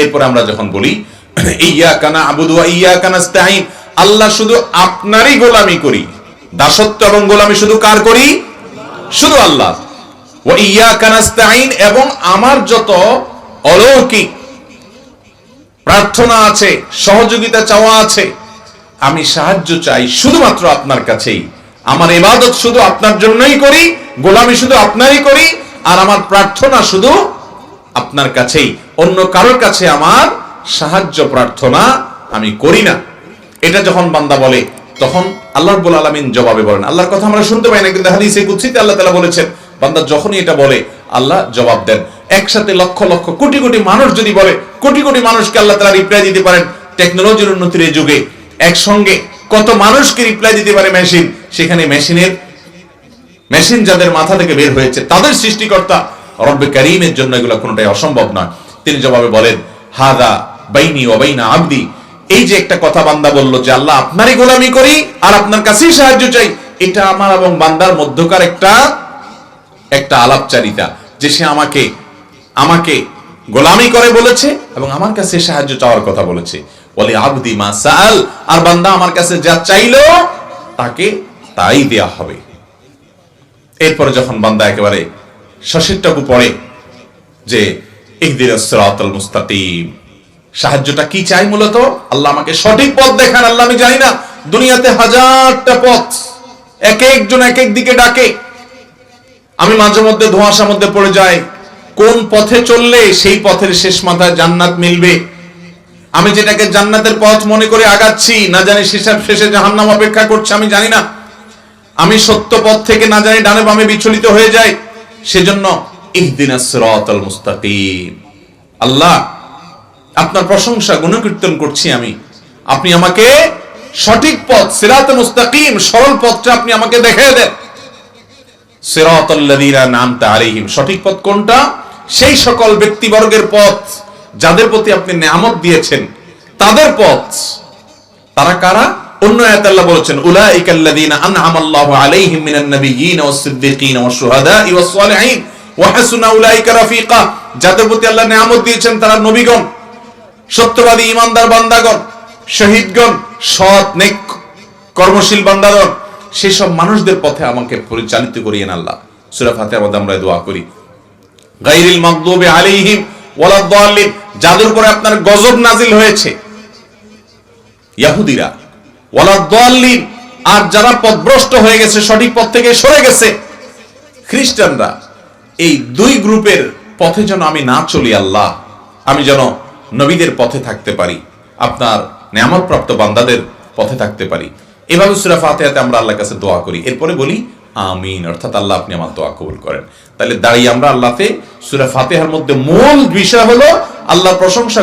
এরপর আমরা যখন বলি ইয়াকা না'বুদু ওয়া ইয়াকা নাস্তাঈন, আল্লাহ শুধু আপনারই গোলামি করি, দাসত্ব এবং গোলামি শুধু কার করি? শুধু আল্লাহ। ওয়া ইয়াকা নাস্তাঈন, এবং আমার যত অলৌকিক প্রার্থনা আছে, সহযোগিতা চাওয়া আছে, আমি সাহায্য চাই শুধুমাত্র আপনার কাছেই। আমার ইবাদত শুধু আপনার জন্যই করি, গোলামি শুধু আপনারই করি, আর আমার প্রার্থনা শুধু আপনার কাছেই, অন্য কারোর কাছে আমার সাহায্য প্রার্থনা আমি করি না। এটা যখন বান্দা বলে তখন আল্লাহ রাব্বুল আলামিন জবাবে বলেন, আল্লাহর কথা আমরা শুনতে পাই না, কিন্তু হাদিসে কুদসিতে আল্লাহ তাআলা বলেছেন বান্দা যখনই এটা বলে আল্লাহ জবাব দেন। একসাথে লক্ষ লক্ষ কোটি কোটি মানুষ যদি বলে, কোটি কোটি মানুষকে আল্লাহ তাআলা রিপ্লাই দিতে পারেন। টেকনোলজির উন্নতির এই যুগে একসঙ্গে কত মানুষকে রিপ্লাই দিতে পারে মেশিন, সেখানে মেশিন যাদের মাথা থেকে বের হয়েছে, তাদের সৃষ্টিকর্তা রব্বে কারীমের জন্য এগুলো কোনোটাই অসম্ভব নয়। তিনি জবাবে বলেন হাদা বাইনি ওয়া বাইনা আবদি, এই যে একটা কথা বান্দা বলল যে আল্লাহ আপনারই গোলামি করি আর আপনার কাছেই সাহায্য চাই, এটা আমার এবং বান্দার মধ্যকার একটা আলাপচারিতা, যে সে আমাকে গোলামি করে বলেছে এবং আমার কাছে সাহায্য চাওয়ার কথা বলেছে। বলে আবদি মা সাআল, আর বান্দা আমার কাছে যা চাইলো তাকে তাই দেয়া হবে। এরপরে যখন বান্দা একেবারে শেষেরটুকু পড়ে যে ইহদিনাস সিরাতাল মুস্তাকিম, সাহায্যটা কি চাই? মূলত আল্লাহ আমাকে সঠিক পথ দেখান। আল্লাহ আমি জানি না, দুনিয়াতে হাজারটা পথ, এক একজন এক এক দিকে ডাকে, আমি মাঝে মধ্যে ধোঁয়াশার মধ্যে পড়ে যাই, কোন পথে চললে সেই পথের শেষ মাথায় জান্নাত মিলবে। আমি যেটাকে জান্নাতের পথ মনে করে আগাচ্ছি, না জানি শেষে জাহান্নাম অপেক্ষা করছে, আমি জানি না। আমি সত্য পথ থেকে না জানি ডানে বামে বিচলিত হয়ে যাই। সেজন্য ইহদিনাস সিরাতাল মুস্তাকিম, আল্লাহ আপনার প্রশংসা গুণকীর্তন করছি আমি, আপনি আমাকে সঠিক পথ, সিরাত মুস্তাকিম, সরল পথটা আপনি আমাকে দেখিয়ে দেন। সিরাতাল্লাযীনা আন'আমতা আলাইহিম, সঠিক পথ কোনটা? সেই সকল ব্যক্তিবর্গের পথ যাদের প্রতি আপনি নিয়ামত দিয়েছেন, তাদের পথ। তারা কারা? অন্য আয়াতে আল্লাহ বলেছেন উলাইকাল্লাযীনা আন'আমাল্লাহু আলাইহিম মিনান নাবিয়্যিনা ওয়াস সিদ্দীকিনা ওয়াশ শুহাদাই ওয়াস সালিহিন ওয়া হাসুনা উলাইকা রাফিকা, যাদের প্রতি আল্লাহ নিয়ামত দিয়েছেন তারা নবীগণ, সত্যবাদী ইমানদার বান্দাগণ, শহীদগণ, সৎ নেক কর্মশীল বান্দাগণ, সেই সব মানুষদের পথে আমাকে পরিচালিত করিয়েন আল্লাহ। সূরা ফাতিহার মধ্যে আমরা দোয়া করি গায়রিল মাগদুবি আলাইহিম ওয়ালাদ-দাল্লিন, যাদের উপরে আপনার গজব নাজিল হয়েছে, ইহুদিরা, ওয়ালাদ-দাল্লিন, আর যারা পথভ্রষ্ট হয়ে গেছে, সঠিক পথ থেকে সরে গেছে, খ্রিস্টানরা। এই দুই গ্রুপের পথে যেন আমি না চলি আল্লাহ, আমি যেন নবীদের পথে থাকতে পারি, আপনার নিয়ামতপ্রাপ্ত বান্দাদের পথে থাকতে পারি। এভাবে সূরা ফাতিহাতে আমরা আল্লাহর কাছে দোয়া করি, এরপরে বলি আমিন, অর্থাৎ আল্লাহ আপনি আমার দোয়া কবুল করেন। তাহলে দাঁড়িয়ে আমরা আল্লাহতে সূরা ফাতিহার মধ্যে মূল বিষয় হলো আল্লাহর প্রশংসা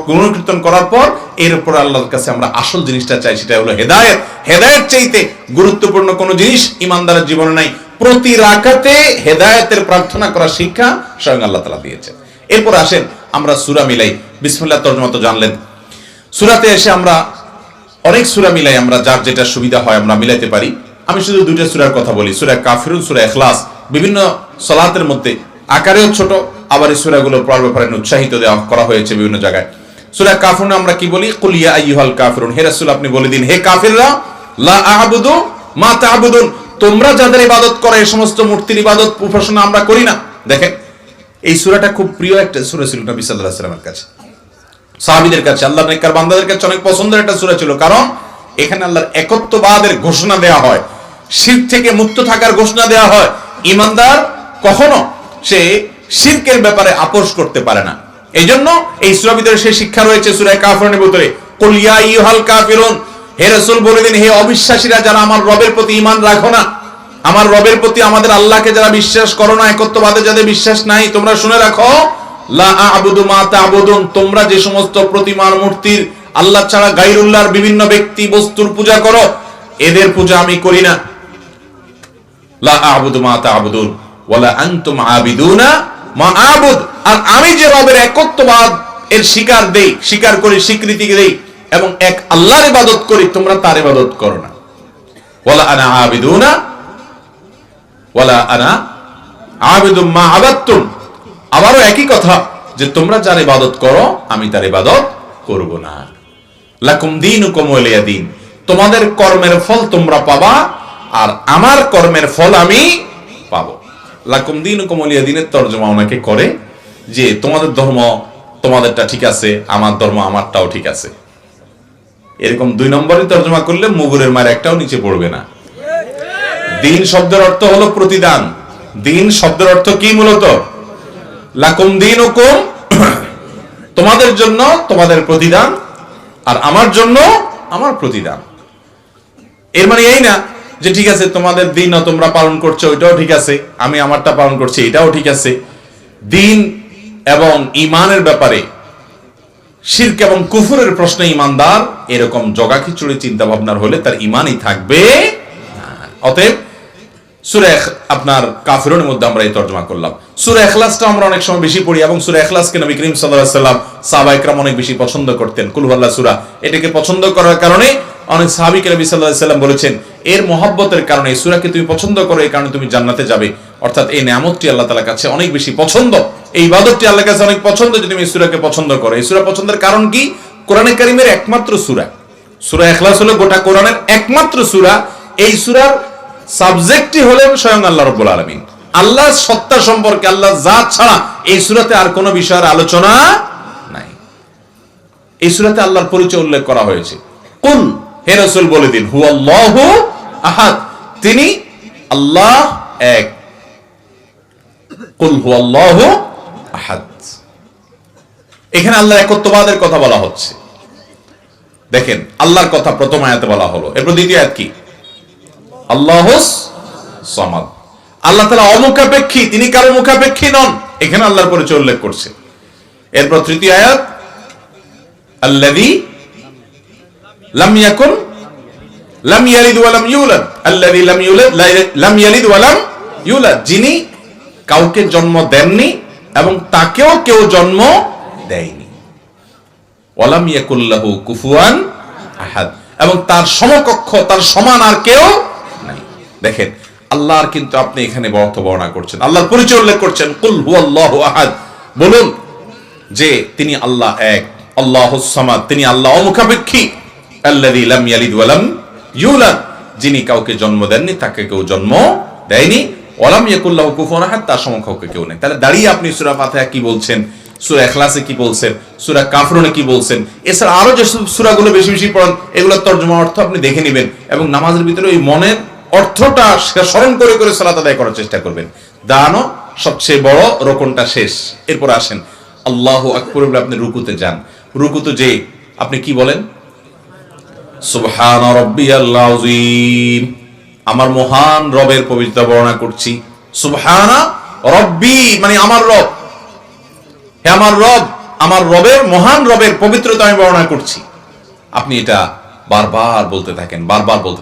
গুণকীর্তন করার পর এরপর আল্লাহর কাছে আমরা আসল জিনিসটা চাই, সেটা হলো হেদায়েত। হেদায়েত চাইতে গুরুত্বপূর্ণ কোনো জিনিস ইমানদারের জীবনে নাই। প্রতি রাকাতে হেদায়েতের প্রার্থনা করার শিক্ষা স্বয়ং আল্লাহ তাআলা দিয়েছেন। এরপর আসেন আমরা সূরা মিলাই। বিসমিল্লাহ তরজমা তো জানলেন। সূরাতে এসে আমরা অনেক সূরা মিলাই, আমরা যার যেটা সুবিধা হয় আমরা মিলাইতে পারি। আমি শুধু দুইটা সূরার কথা বলি, সূরা কাফিরুন, সূরা ইখলাস। বিভিন্ন সালাতের মধ্যে আকারেও ছোট, আবার এই সূরাগুলো পড়ার ব্যাপারে উৎসাহিত করা হয়েছে বিভিন্ন জায়গায়। সূরা কাফিরুনে আমরা কি বলি? কুল ইয়া আইয়ুহাল কাফিরুন, হে রাসূল আপনি বলে দিন, হে কাফিররা, লা আ'বুদু মা তা'বুদুন, তোমরা যাদের ইবাদত করো এই সমস্ত মূর্তির ইবাদত উপাসনা আমরা করি না। দেখেন এই সূরাটা খুব প্রিয় একটা সূরা ছিল নবী সাল্লাল্লাহু আলাইহি ওয়াসাল্লামের কাছে, সাহাবীদের কাছে, আল্লাহর নেককার বান্দাদের কাছে অনেক পছন্দের একটা সূরা ছিল। কারণ এখানে আল্লাহর একত্ববাদের ঘোষণা দেয়া হয়, শিরক থেকে মুক্ত থাকার ঘোষণা দেয়া হয়। ঈমানদার কখনো সে শিরকের ব্যাপারে আপোষ করতে পারে না। এইজন্য এই সূরার ভিতরে সেই শিক্ষা রয়েছে সূরা কাফিরুনের ভিতরে, কুল ইয়া আইয়ুহাল কাফিরুন, হে রাসূল বলে দিন, হে অবিশ্বাসীরা যারা আমার রবের প্রতি ঈমান রাখো না, আমার রবের প্রতি, আমাদের আল্লাহকে যারা বিশ্বাস করো না, একত্ববাদে যাদের বিশ্বাস নাই, তোমরা শুনে রাখো, লা আ'বুদু মা তা'বুদুন, তোমরা যে সমস্ত প্রতিমার মূর্তির আল্লাহ ছাড়া গায়রুল্লাহর বিভিন্ন ব্যক্তি বস্তুর পূজা করো, এদের পূজা আমি করি না। লা আ'বুদু মা তা'বুদুন ওয়ালা আনতুম আবিদুনা মা আ'বুদ, আর আমি যে রবের একত্ববাদ এর স্বীকার করি, স্বীকৃতি দেই এবং এক আল্লাহর ইবাদত করি, তোমরা তার ইবাদত করো না। ওয়ালা আনা আবিদুনা ওয়ালা আনা আবিদুম মা আবাদতুম, আবারও একই কথা, যে যে তোমরা যার ইবাদত করো আমি তার ইবাদত করব না। লাকুম দীনুকুম ওয়ালিয়া দীন, তোমাদের কর্মের ফল তোমরা পাবা আর আমার কর্মের ফল আমি পাবো। লাকুম দীনুকুম ওয়ালিয়া দীনের তরজমা অনেকে করে যে তোমাদের ধর্ম তোমাদেরটা ঠিক আছে, আমার ধর্ম আমারটাও ঠিক আছে। এরকম 2 নম্বরে তরজমা করলে মুগুরের মার একটাও নিচে পড়বে না। দিন শব্দের অর্থ হলো প্রতিদান। দিন শব্দের অর্থ কি? মূলত লাকুম দীনুকুম, তোমাদের জন্য তোমাদের প্রতিদান আর আমার জন্য আমার প্রতিদান। এর মানে এই না যে ঠিক আছে তোমাদের দিনও তোমরা পালন করছো ওইটাও ঠিক আছে, আমি আমারটা পালন করছি এটাও ঠিক আছে। দিন এবং ঈমানের ব্যাপারে শিরক এবং কুফরের প্রশ্নে ঈমানদার এরকম জগাখিচুড়ি চিন্তা ভাবনার হলে তার ঈমানই থাকবে না। অতএব সূরা আপনার কাফিরুনের মধ্যে আমরা এই তরজমা করলাম। সূরা ইখলাসটা আমরা অনেক সময় বেশি পড়ি এবং সূরা ইখলাসকে নবী করিম সাল্লাল্লাহু আলাইহি ওয়াসাল্লাম সাহাবায়ে কেরাম অনেক বেশি পছন্দ করতেন। কুল হুয়াল্লাহ সূরা, এটাকে পছন্দ করার কারণে অনেক সাহাবীকে নবী সাল্লাল্লাহু আলাইহি ওয়াসাল্লাম বলেছেন এর মহব্বতের কারণে এই সূরাকে তুমি পছন্দ করো, এই কারণে তুমি জান্নাতে যাবে। অর্থাৎ এই নিয়ামতটি আল্লাহ তাআলার কাছে অনেক বেশি পছন্দ, এই ইবাদতটি আল্লাহর কাছে অনেক পছন্দ যে তুমি এই সূরাকে পছন্দ করো। এই সূরা পছন্দের কারণ কি? কোরআনে কারীমের একমাত্র সূরা। সূরা ইখলাস হলো গোটা কোরআনের একমাত্র সূরা। এই সূরার সাবজেক্টই হলেন স্বয়ং আল্লাহ রাব্বুল আলামিন। আল্লাহর সত্তা সম্পর্কে, আল্লাহর জাত ছাড়া এই সূরাতে আর কোনো বিষয়ের আলোচনা নাই। এই সূরাতে আল্লাহর পরিচয় উল্লেখ করা হয়েছে। কুল, হে রাসূল বলে দিন, হুয়াল্লাহু আহাদ, তিনি আল্লাহ এক। কুল হুয়াল্লাহু আহাদ, এখানে আল্লাহর একত্ববাদের কথা বলা হচ্ছে। দেখেন আল্লাহর কথা প্রথম আয়াতে বলা হলো, এরপর দ্বিতীয় আয়াত কি? আল্লাহুস সামাদ, আল্লাহ তাআলা অমুখাপেক্ষী, তিনি কারো মুখাপেক্ষী নন, এখানে আল্লাহর পরিচয় উল্লেখ করছে। এরপর তৃতীয় আয়াত আল্লাযী লাম ইয়াকুন লাম ইয়ালিদ ওয়া লাম ইউলাদ, আল্লাযী লাম ইউলাদ লাম ইয়ালিদ ওয়া লাম ইউলাদ, যিনি কাউকে জন্ম দেননি এবং তাকেও কেউ জন্ম দেয়নি। ওয়া লাম ইয়াকুল লাহু কুফুয়ান আহাদ, এবং তার সমকক্ষ, তার সমান আর কেউ নাই। দেখেন আল্লাহর কিন্তু আপনি এখানে অর্থ বর্ণনা করছেন, আল্লাহর পরিচয় উল্লেখ করছেন। কুল হুয়াল্লাহু আহাদ, বলুন যে তিনি আল্লাহ এক, আল্লাহুস সামাদ, তিনি আল্লাহ অমুখাপেক্ষী। আল্লাযী লাম ইয়ালিদ ওয়া লাম ইউলাদ, যিনি কাউকে জন্ম দেননি, তাকে কেউ জন্ম দেয়নি। ওয়া লাম ইয়াকুল লাহু কুফুয়ান আহাদ, তার সমকক্ষ কেউ নেই। তাহলে দাঁড়িয়ে আপনি সূরা ফাতিহা কি বলছেন, সূরা ইখলাসে কি বলছেন, সূরা কাফরুনে কি বলছেন, এছাড়া আরো যে সূরাগুলো বেশি বেশি পড়েন এগুলোর তরজমা অর্থ আপনি দেখে নেবেন এবং নামাজের ভিতরে ওই মনের অর্থটা স্মরণ করে করে সালাত আদায় করার চেষ্টা করবেন। দাঁড়ানো সবচেয়ে বড়, রোকনটা শেষ। এরপর আসেন আল্লাহু আকবার বলে আপনি রুকুতে যান। রুকুতে যে আপনি কি বলেন? সুবহান রাব্বিয়াল আযীম, আমার মহান রবের পবিত্রতা বর্ণনা করছি। সুবহানা রব্বি মানে আমার রব, হে আমার রব, আমার রবের, মহান রবের পবিত্রতা আমি বর্ণনা করছি। আপনি এটা বারবার বলতে থাকেন, বারবার বলতে থাকেন।